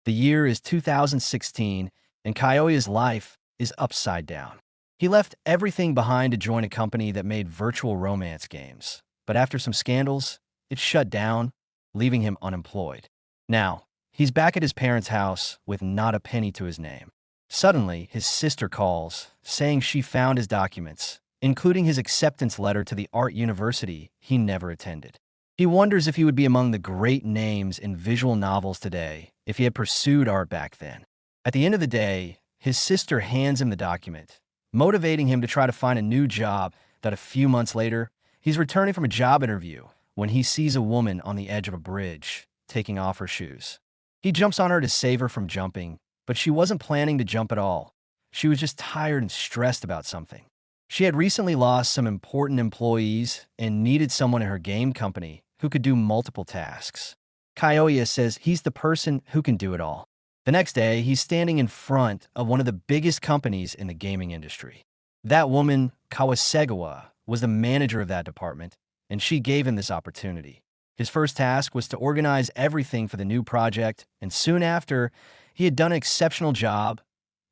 The year is 2016, and Kyoya's life is upside down. He left everything behind to join a company that made virtual romance games. But after some scandals, it shut down, leaving him unemployed. Now, he's back at his parents' house with not a penny to his name. Suddenly, his sister calls, saying she found his documents, including his acceptance letter to the art university he never attended. He wonders if he would be among the great names in visual novels today if he had pursued art back then. At the end of the day, his sister hands him the document, motivating him to try to find a new job. That a few months later, he's returning from a job interview when he sees a woman on the edge of a bridge, taking off her shoes. He jumps on her to save her from jumping, but she wasn't planning to jump at all. She was just tired and stressed about something. She had recently lost some important employees and needed someone in her game company who could do multiple tasks. Kyoya says he's the person who can do it all. The next day, he's standing in front of one of the biggest companies in the gaming industry. That woman, Kawasegawa, was the manager of that department, and she gave him this opportunity. His first task was to organize everything for the new project, and soon after, he had done an exceptional job,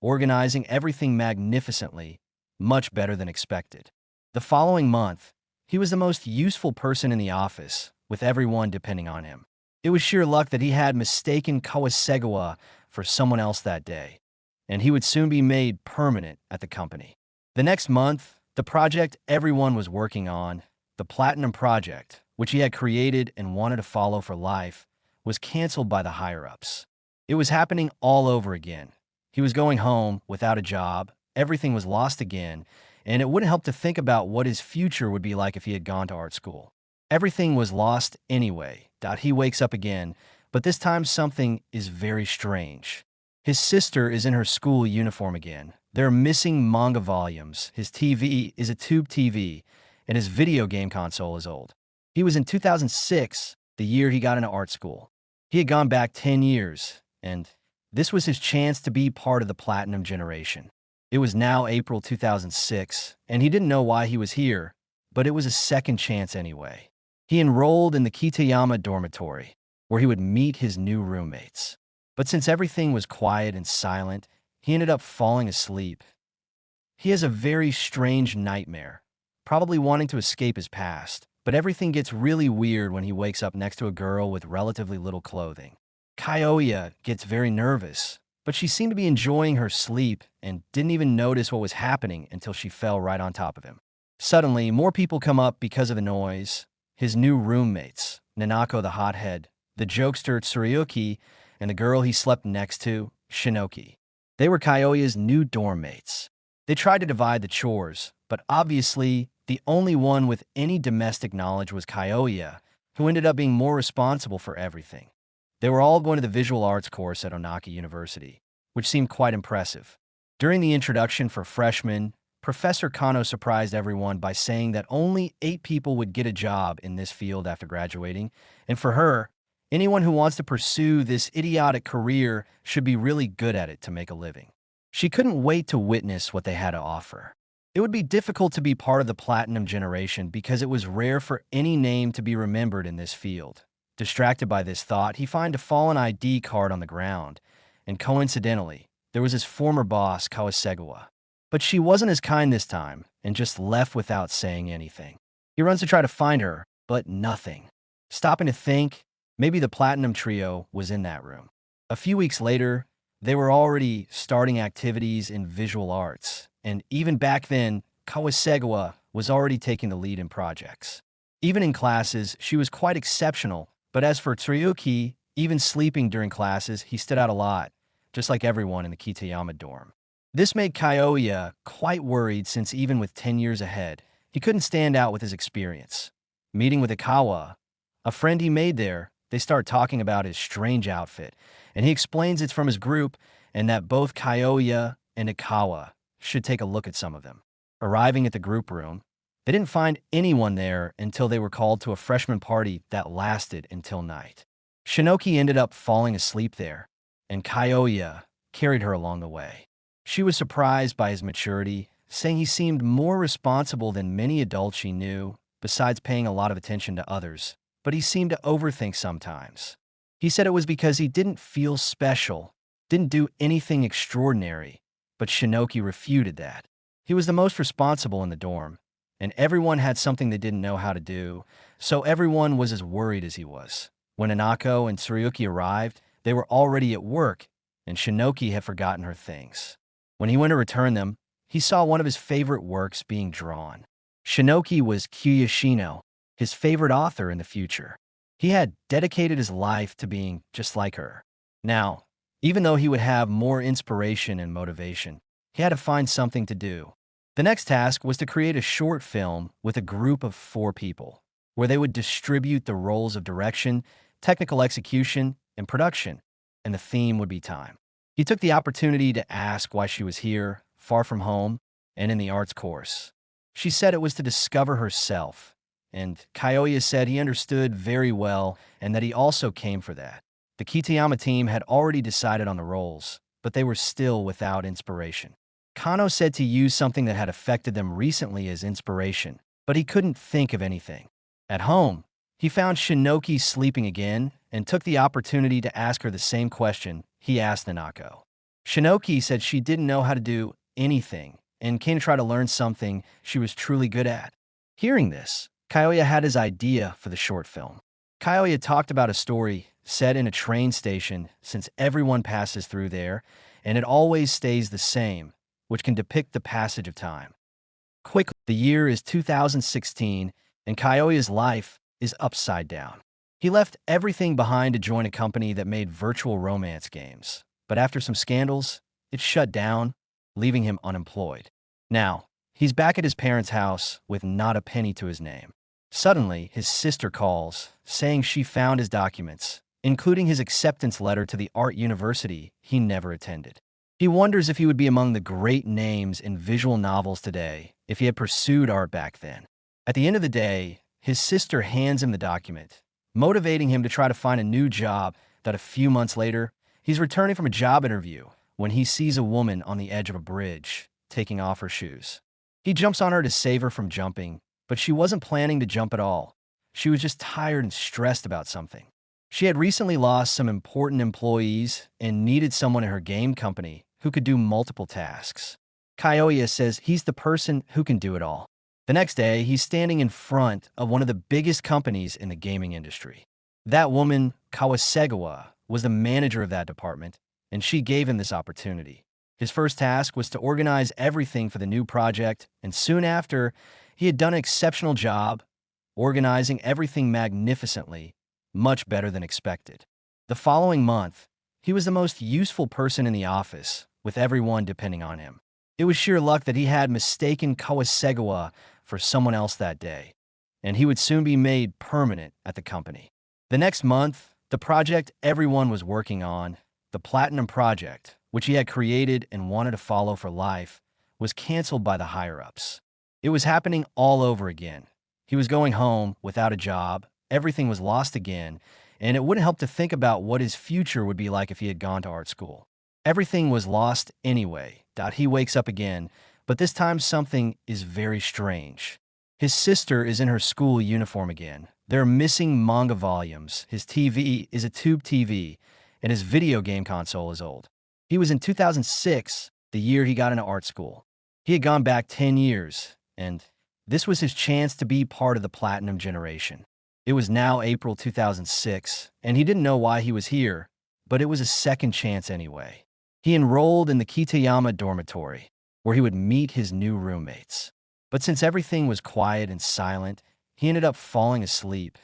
organizing everything magnificently, much better than expected. The following month, he was the most useful person in the office, with everyone depending on him. It was sheer luck that he had mistaken Kawasegawa for someone else that day, and he would soon be made permanent at the company. The next month, the project everyone was working on, the Platinum Project, which he had created and wanted to follow for life, was canceled by the higher-ups. It was happening all over again. He was going home without a job, everything was lost again, and it wouldn't help to think about what his future would be like if he had gone to art school. Everything was lost anyway. He wakes up again, but this time something is very strange. His sister is in her school uniform again. There are missing manga volumes, his TV is a tube TV, and his video game console is old. He was in 2006, the year he got into art school. He had gone back 10 years, and this was his chance to be part of the Platinum generation. It was now April 2006, and he didn't know why he was here, but it was a second chance anyway. He enrolled in the Kitayama dormitory, where he would meet his new roommates. But since everything was quiet and silent, he ended up falling asleep. He has a very strange nightmare, probably wanting to escape his past, but everything gets really weird when he wakes up next to a girl with relatively little clothing. Kyoya gets very nervous, but she seemed to be enjoying her sleep and didn't even notice what was happening until she fell right on top of him. Suddenly, more people come up because of the noise. His new roommates, Nanako the hothead, the jokester Tsurayuki, and the girl he slept next to, Shinoki. They were Kyoya's new dorm mates. They tried to divide the chores, but obviously, the only one with any domestic knowledge was Kyoya, who ended up being more responsible for everything. They were all going to the visual arts course at Onaka University, which seemed quite impressive. During the introduction for freshmen, Professor Kano surprised everyone by saying that only 8 people would get a job in this field after graduating, and for her, anyone who wants to pursue this idiotic career should be really good at it to make a living. She couldn't wait to witness what they had to offer. It would be difficult to be part of the Platinum generation because it was rare for any name to be remembered in this field. Distracted by this thought, he found a fallen ID card on the ground, and coincidentally, there was his former boss, Kawasegawa. But she wasn't as kind this time, and just left without saying anything. He runs to try to find her, but nothing. Stopping to think, maybe the Platinum Trio was in that room. A few weeks later, they were already starting activities in visual arts, and even back then, Kawasegawa was already taking the lead in projects. Even in classes, she was quite exceptional, but as for Tsurayuki, even sleeping during classes, he stood out a lot, just like everyone in the Kitayama dorm. This made Kyoya quite worried since even with 10 years ahead, he couldn't stand out with his experience. Meeting with Ikawa, a friend he made there, they start talking about his strange outfit, and he explains it's from his group and that both Kyoya and Ikawa should take a look at some of them. Arriving at the group room, they didn't find anyone there until they were called to a freshman party that lasted until night. Shinoki ended up falling asleep there, and Kyoya carried her along the way. She was surprised by his maturity, saying he seemed more responsible than many adults she knew, besides paying a lot of attention to others, but he seemed to overthink sometimes. He said it was because he didn't feel special, didn't do anything extraordinary, but Shinoki refuted that. He was the most responsible in the dorm, and everyone had something they didn't know how to do, so everyone was as worried as he was. When Nanako and Tsurayuki arrived, they were already at work, and Shinoki had forgotten her things. When he went to return them, he saw one of his favorite works being drawn. Shinoki was Kyoya, his favorite author in the future. He had dedicated his life to being just like her. Now, even though he would have more inspiration and motivation, he had to find something to do. The next task was to create a short film with a group of 4 people, where they would distribute the roles of direction, technical execution, and production, and the theme would be time. He took the opportunity to ask why she was here, far from home, and in the arts course. She said it was to discover herself, and Kyoya said he understood very well and that he also came for that. The Kitayama team had already decided on the roles, but they were still without inspiration. Kano said to use something that had affected them recently as inspiration, but he couldn't think of anything. At home, he found Shinoki sleeping again and took the opportunity to ask her the same question he asked Nanako. Shinoki said she didn't know how to do anything and came to try to learn something she was truly good at. Hearing this, Kyoya had his idea for the short film. Kyoya talked about a story set in a train station since everyone passes through there, and it always stays the same, which can depict the passage of time. Quickly, the year is 2016, and Kyoya's life is upside down. He left everything behind to join a company that made virtual romance games, but after some scandals, it shut down, leaving him unemployed. Now, he's back at his parents' house with not a penny to his name. Suddenly, his sister calls, saying she found his documents, including his acceptance letter to the art university he never attended. He wonders if he would be among the great names in visual novels today if he had pursued art back then. At the end of the day, his sister hands him the document, motivating him to try to find a new job that a few months later, he's returning from a job interview when he sees a woman on the edge of a bridge, taking off her shoes. He jumps on her to save her from jumping, but she wasn't planning to jump at all. She was just tired and stressed about something. She had recently lost some important employees and needed someone in her game company who could do multiple tasks. Kyoya says he's the person who can do it all. The next day, he's standing in front of one of the biggest companies in the gaming industry. That woman, Kawasegawa, was the manager of that department, and she gave him this opportunity. His first task was to organize everything for the new project, and soon after, he had done an exceptional job, organizing everything magnificently, much better than expected. The following month, he was the most useful person in the office, with everyone depending on him. It was sheer luck that he had mistaken Kawasegawa for someone else that day, and he would soon be made permanent at the company. The next month, the project everyone was working on, the Platinum Project, which he had created and wanted to follow for life, was canceled by the higher-ups. It was happening all over again. He was going home without a job, everything was lost again, and it wouldn't help to think about what his future would be like if he had gone to art school. Everything was lost anyway. He wakes up again, but this time something is very strange. His sister is in her school uniform again. There are missing manga volumes. His TV is a tube TV, and his video game console is old. He was in 2006, the year he got into art school. He had gone back 10 years, and this was his chance to be part of the Platinum generation. It was now April 2006, and he didn't know why he was here, but it was a second chance anyway. He enrolled in the Kitayama dormitory, where he would meet his new roommates. But since everything was quiet and silent, he ended up falling asleep.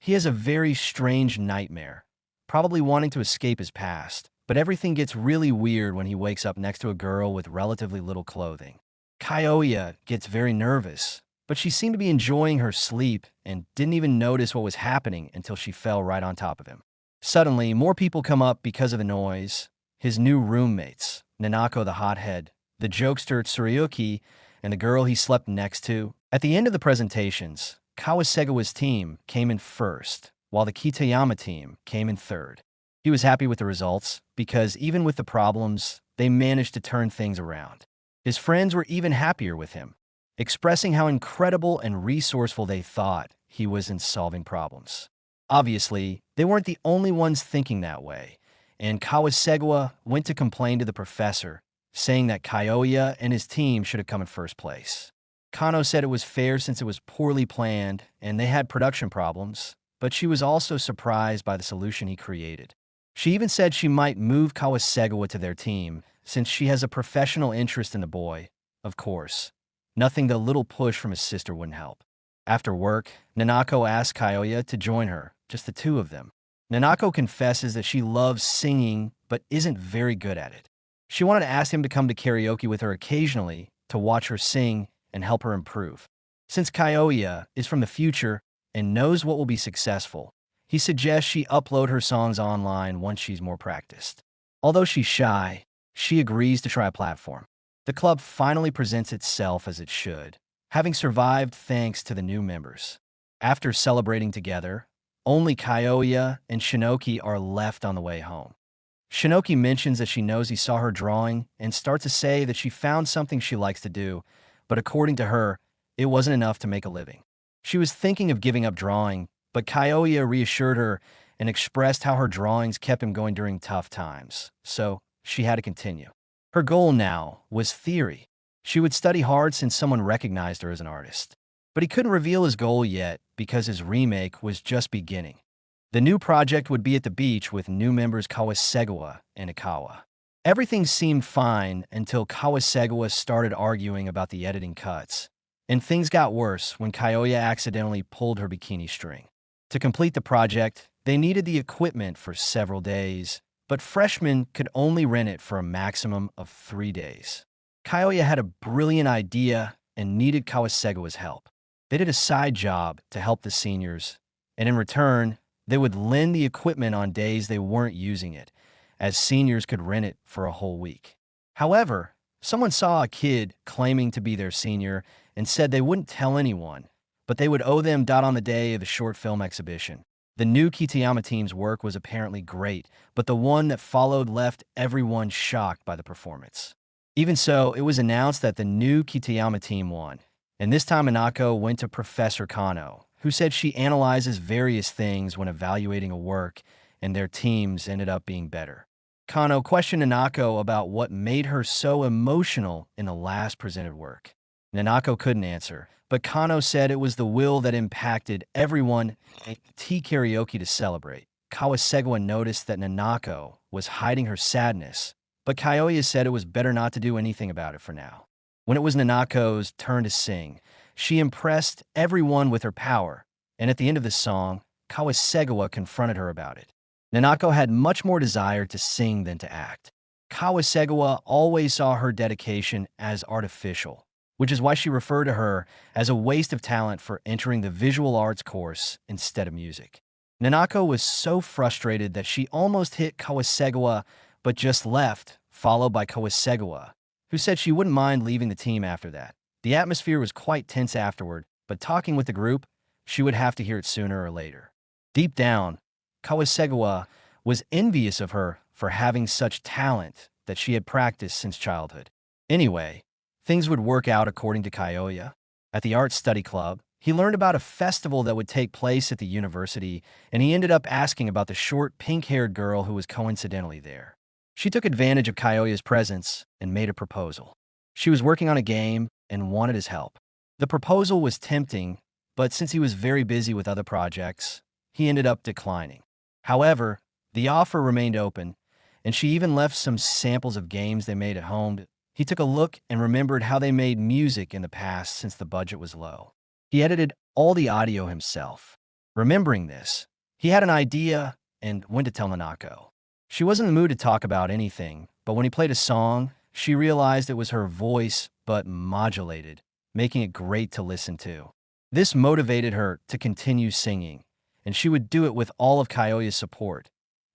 He has a very strange nightmare, probably wanting to escape his past, but everything gets really weird when he wakes up next to a girl with relatively little clothing. Kyoya gets very nervous, but she seemed to be enjoying her sleep and didn't even notice what was happening until she fell right on top of him. Suddenly, more people come up because of the noise. His new roommates, Nanako the hothead, the jokester Tsurayuki, and the girl he slept next to. At the end of the presentations, Kawasegawa's team came in first, while the Kitayama team came in third. He was happy with the results because even with the problems, they managed to turn things around. His friends were even happier with him, expressing how incredible and resourceful they thought he was in solving problems. Obviously, they weren't the only ones thinking that way, and Kawasegawa went to complain to the professor, saying that Kyoya and his team should have come in first place. Kano said it was fair since it was poorly planned and they had production problems, but she was also surprised by the solution he created. She even said she might move Kawasegawa to their team since she has a professional interest in the boy. Of course, nothing the little push from his sister wouldn't help. After work, Nanako asked Kyoya to join her, just the two of them. Nanako confesses that she loves singing but isn't very good at it. She wanted to ask him to come to karaoke with her occasionally to watch her sing and help her improve. Since Kyoya is from the future and knows what will be successful, he suggests she upload her songs online once she's more practiced. Although she's shy, she agrees to try a platform. The club finally presents itself as it should, having survived thanks to the new members. After celebrating together, only Kyoya and Shinoki are left on the way home. Shinoki mentions that she knows he saw her drawing and starts to say that she found something she likes to do, but according to her, it wasn't enough to make a living. She was thinking of giving up drawing, but Kyoya reassured her and expressed how her drawings kept him going during tough times, so she had to continue. Her goal now was theory. She would study hard since someone recognized her as an artist. But he couldn't reveal his goal yet because his remake was just beginning. The new project would be at the beach with new members Kawasegawa and Ikawa. Everything seemed fine until Kawasegawa started arguing about the editing cuts. And things got worse when Kyoya accidentally pulled her bikini string. To complete the project, they needed the equipment for several days, but freshmen could only rent it for a maximum of 3 days. Kyoya had a brilliant idea and needed Kawasegawa's help. They did a side job to help the seniors, and in return, they would lend the equipment on days they weren't using it, as seniors could rent it for a whole week. However, someone saw a kid claiming to be their senior and said they wouldn't tell anyone, but they would owe them on the day of the short film exhibition. The new Kitayama team's work was apparently great, but the one that followed left everyone shocked by the performance. Even so, it was announced that the new Kitayama team won, and this time Nanako went to Professor Kano, who said she analyzes various things when evaluating a work, and their teams ended up being better. Kano questioned Nanako about what made her so emotional in the last presented work. Nanako couldn't answer, but Kano said it was the will that impacted everyone at tea karaoke to celebrate. Kawasegawa noticed that Nanako was hiding her sadness, but Kyoya said it was better not to do anything about it for now. When it was Nanako's turn to sing, she impressed everyone with her power, and at the end of the song, Kawasegawa confronted her about it. Nanako had much more desire to sing than to act. Kawasegawa always saw her dedication as artificial, which is why she referred to her as a waste of talent for entering the visual arts course instead of music. Nanako was so frustrated that she almost hit Kawasegawa but just left, followed by Kawasegawa, who said she wouldn't mind leaving the team after that. The atmosphere was quite tense afterward, but talking with the group, she would have to hear it sooner or later. Deep down, Kawasegawa was envious of her for having such talent that she had practiced since childhood. Anyway, things would work out according to Kyoya. At the art study club, he learned about a festival that would take place at the university, and he ended up asking about the short, pink-haired girl who was coincidentally there. She took advantage of Kyoya's presence and made a proposal. She was working on a game and wanted his help. The proposal was tempting, but since he was very busy with other projects, he ended up declining. However, the offer remained open, and she even left some samples of games they made at home. He took a look and remembered how they made music in the past since the budget was low. He edited all the audio himself. Remembering this, he had an idea and went to tell Nanako. She wasn't in the mood to talk about anything, but when he played a song, she realized it was her voice, but modulated, making it great to listen to. This motivated her to continue singing, and she would do it with all of Kyoya's support.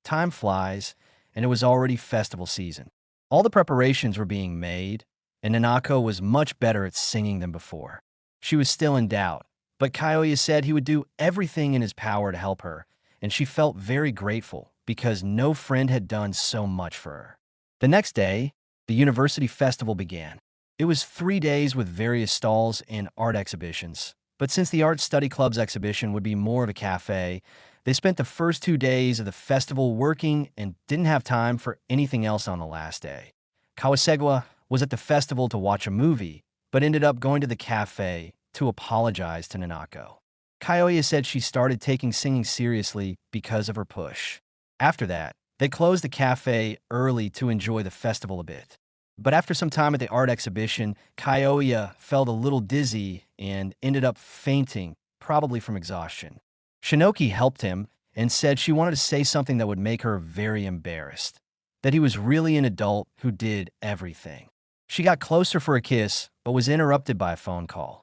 Time flies, and it was already festival season. All the preparations were being made, and Nanako was much better at singing than before. She was still in doubt, but Kyoya said he would do everything in his power to help her, and she felt very grateful because no friend had done so much for her. The next day, the university festival began. It was 3 days with various stalls and art exhibitions, but since the art study club's exhibition would be more of a cafe, They spent the first 2 days of the festival working and didn't have time for anything else on the last day. Kawasegwa was at the festival to watch a movie, but ended up going to the cafe to apologize to Nanako. Kyoya said she started taking singing seriously because of her push. After that, they closed the cafe early to enjoy the festival a bit. But after some time at the art exhibition, Kyoya felt a little dizzy and ended up fainting, probably from exhaustion. Shinoki helped him and said she wanted to say something that would make her very embarrassed, that he was really an adult who did everything. She got closer for a kiss, but was interrupted by a phone call.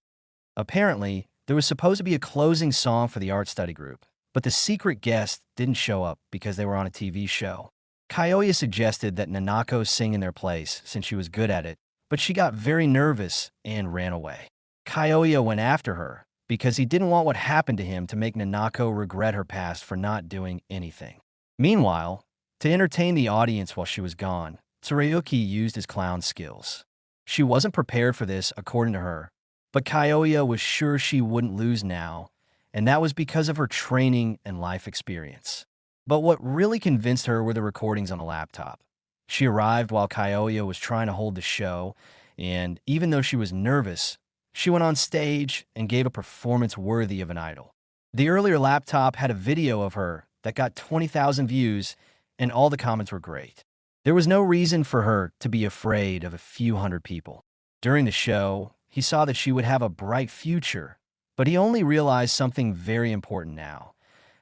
Apparently, there was supposed to be a closing song for the art study group, but the secret guest didn't show up because they were on a TV show. Kyoya suggested that Nanako sing in their place since she was good at it, but she got very nervous and ran away. Kyoya went after her because he didn't want what happened to him to make Nanako regret her past for not doing anything. Meanwhile, to entertain the audience while she was gone, Tsurayuki used his clown skills. She wasn't prepared for this, according to her, but Kyoya was sure she wouldn't lose now, and that was because of her training and life experience. But what really convinced her were the recordings on a laptop. She arrived while Kyoya was trying to hold the show, and even though she was nervous, she went on stage and gave a performance worthy of an idol. The earlier laptop had a video of her that got 20,000 views, and all the comments were great. There was no reason for her to be afraid of a few hundred people. During the show, he saw that she would have a bright future, but he only realized something very important now.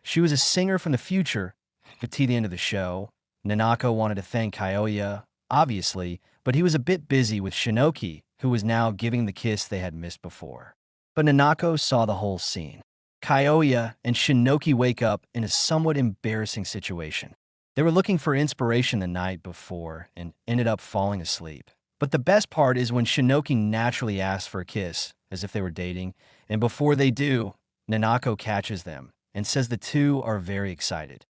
She was a singer from the future. At the end of the show, Nanako wanted to thank Kyoya, obviously, but he was a bit busy with Shinoki, who was now giving the kiss they had missed before. But Nanako saw the whole scene. Kyoya and Shinoki wake up in a somewhat embarrassing situation. They were looking for inspiration the night before and ended up falling asleep. But the best part is when Shinoki naturally asks for a kiss, as if they were dating, and before they do, Nanako catches them and says the two are very excited.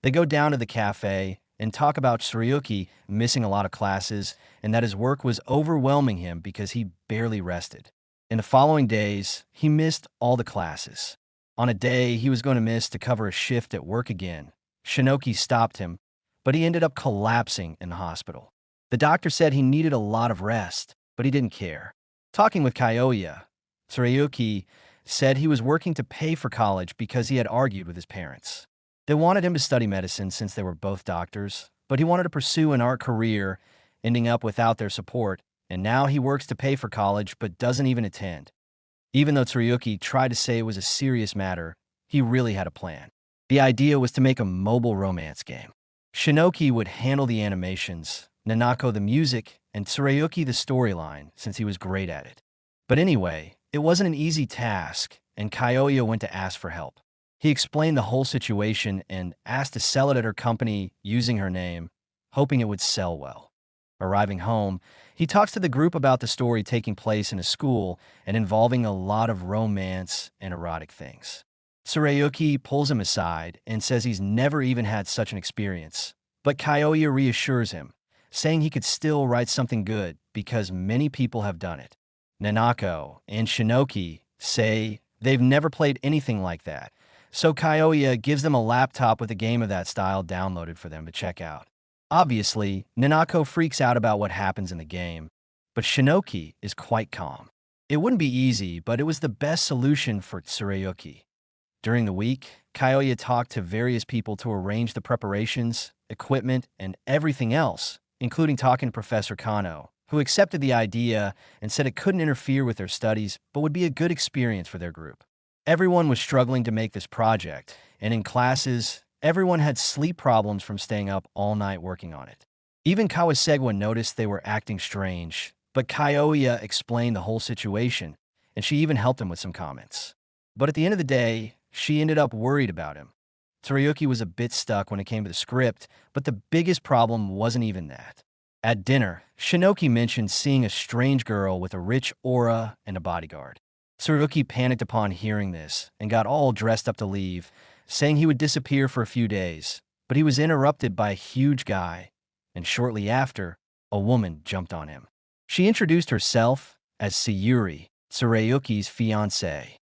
They go down to the cafe and talk about Tsurayuki missing a lot of classes and that his work was overwhelming him because he barely rested. In the following days, he missed all the classes. On a day he was going to miss to cover a shift at work again, Shinoki stopped him, but he ended up collapsing in the hospital. The doctor said he needed a lot of rest, but he didn't care. Talking with Kyoya, Tsurayuki said he was working to pay for college because he had argued with his parents. They wanted him to study medicine since they were both doctors, but he wanted to pursue an art career, ending up without their support, and now he works to pay for college but doesn't even attend. Even though Tsurayuki tried to say it was a serious matter, he really had a plan. The idea was to make a mobile romance game. Shinoki would handle the animations, Nanako the music, and Tsurayuki the storyline since he was great at it. But anyway, it wasn't an easy task, and Kyoya went to ask for help. He explained the whole situation and asked to sell it at her company using her name, hoping it would sell well. Arriving home, he talks to the group about the story taking place in a school and involving a lot of romance and erotic things. Tsurayuki pulls him aside and says he's never even had such an experience, but Kyoya reassures him, saying he could still write something good because many people have done it. Nanako and Shinoki say they've never played anything like that, so Kyoya gives them a laptop with a game of that style downloaded for them to check out. Obviously, Nanako freaks out about what happens in the game, but Shinoki is quite calm. It wouldn't be easy, but it was the best solution for Tsurayuki. During the week, Kyoya talked to various people to arrange the preparations, equipment, and everything else, including talking to Professor Kano, who accepted the idea and said it couldn't interfere with their studies but would be a good experience for their group. Everyone was struggling to make this project, and in classes, everyone had sleep problems from staying up all night working on it. Even Kawasegwa noticed they were acting strange, but Kyoya explained the whole situation, and she even helped him with some comments. But at the end of the day, she ended up worried about him. Tsurayuki was a bit stuck when it came to the script, but the biggest problem wasn't even that. At dinner, Shinoki mentioned seeing a strange girl with a rich aura and a bodyguard. Tsurayuki panicked upon hearing this and got all dressed up to leave, saying he would disappear for a few days, but he was interrupted by a huge guy, and shortly after, a woman jumped on him. She introduced herself as Sayuri, Tsurayuki's fiancée.